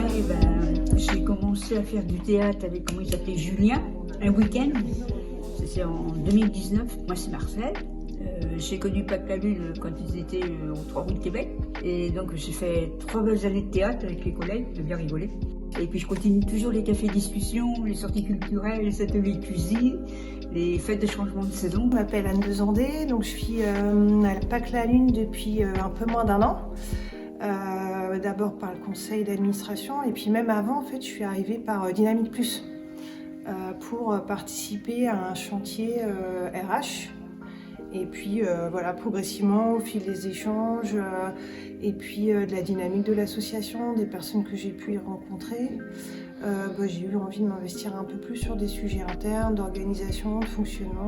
après, j'ai commencé à faire du théâtre avec, comment il s'appelait, Julien, un week-end. C'était en 2019. Moi, c'est Marcel. J'ai connu Pâques la Lune quand ils étaient aux 3 rues de Québec. Et donc, j'ai fait 3 belles années de théâtre avec les collègues, j'ai bien rigolé. Et puis, je continue toujours les cafés discussions, les sorties culturelles, les ateliers de cuisine, les fêtes de changement de saison. Je m'appelle Anne Dezandé, donc je suis à Pâques la Lune depuis un peu moins d'1 an. D'abord par le conseil d'administration, et puis même avant, en fait, je suis arrivée par Dynamique Plus pour participer à un chantier RH. Et puis voilà, progressivement, au fil des échanges, et puis de la dynamique de l'association, des personnes que j'ai pu y rencontrer, j'ai eu envie de m'investir un peu plus sur des sujets internes, d'organisation, de fonctionnement.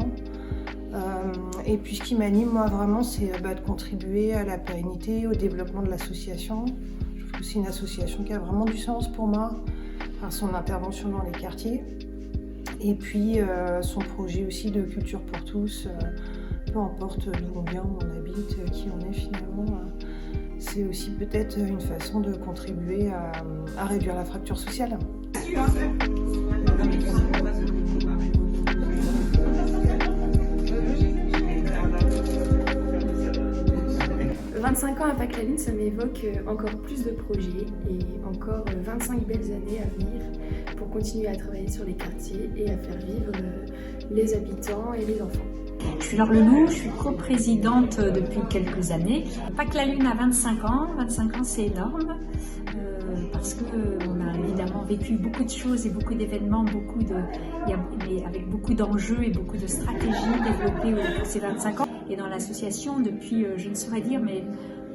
Et puis ce qui m'anime, moi, vraiment, c'est de contribuer à la pérennité, au développement de l'association. Je trouve que c'est une association qui a vraiment du sens pour moi, par son intervention dans les quartiers. Et puis son projet aussi de culture pour tous. Peu importe d'où on vient, où on habite, qui on est finalement, c'est aussi peut-être une façon de contribuer à réduire la fracture sociale. 25 ans à Pâques la Lune, ça m'évoque encore plus de projets et encore 25 belles années à venir pour continuer à travailler sur les quartiers et à faire vivre les habitants et les enfants. Je suis Laure Leloup, je suis coprésidente depuis quelques années. Pâques la Lune a 25 ans, 25 ans c'est énorme parce qu'on a évidemment vécu beaucoup de choses et beaucoup d'événements, avec beaucoup d'enjeux et beaucoup de stratégies développées pour ces 25 ans. Et dans l'association depuis, je ne saurais dire, mais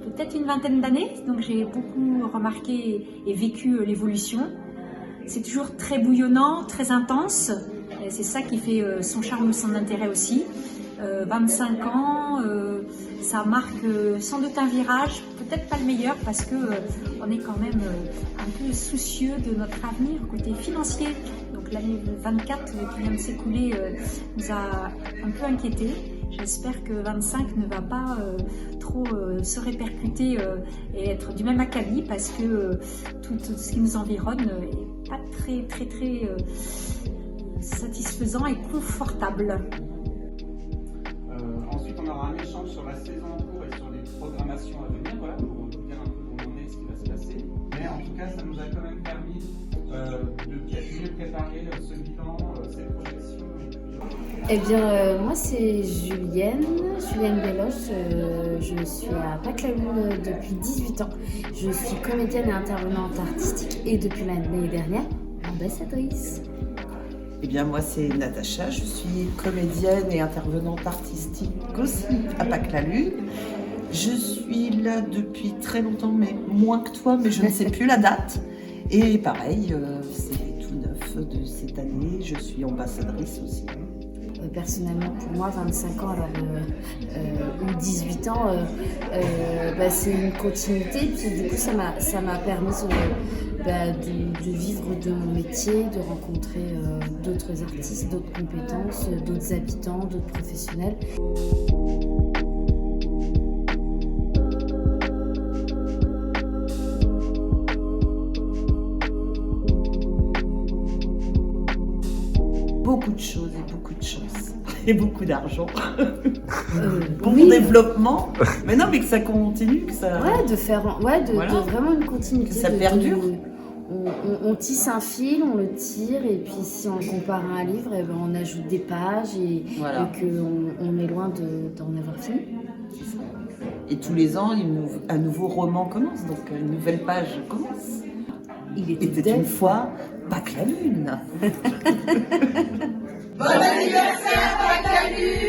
peut-être une vingtaine d'années, donc j'ai beaucoup remarqué et vécu l'évolution. C'est toujours très bouillonnant, très intense, et c'est ça qui fait son charme ou son intérêt aussi. 25 ans, ça marque sans doute un virage, peut-être pas le meilleur parce que on est quand même un peu soucieux de notre avenir côté financier. Donc l'année 24 qui vient de s'écouler nous a un peu inquiétés. J'espère que 25 ne va pas trop se répercuter et être du même acabit parce que tout ce qui nous environne n'est pas très satisfaisant et confortable. Ensuite, on aura un échange sur la saison en cours et sur les programmations à venir, voilà, pour vous dire un peu où on est et ce qui va se passer. Mais en tout cas, ça nous a quand même permis de mieux préparer ce bilan, ces projections. Eh bien, moi c'est Julienne Belloche, je suis à Pâques la Lune depuis 18 ans. Je suis comédienne et intervenante artistique et depuis l'année dernière, ambassadrice. Eh bien, moi, c'est Natacha, je suis comédienne et intervenante artistique aussi à Pâques la Lune. Je suis là depuis très longtemps, mais moins que toi, mais je ne sais plus la date. Et pareil, c'est tout neuf de cette année, je suis ambassadrice aussi. Personnellement, pour moi, 25 ans ou 18 ans, c'est une continuité. Puis du coup, ça m'a permis de vivre de mon métier, de rencontrer d'autres artistes, d'autres compétences, d'autres habitants, d'autres professionnels. Beaucoup de choses et beaucoup de chance. Et beaucoup d'argent. Bon développement. Mais non, mais que ça continue, que ça... Ouais, de vraiment une continuité. Que ça perdure. On tisse un fil, on le tire, et puis si on le compare à un livre, on ajoute des pages et qu'on est loin d'en avoir fini. Et tous les ans, un nouveau roman commence, donc une nouvelle page commence. Il était une fois Pâques la Lune. Bon anniversaire, Pâques la Lune!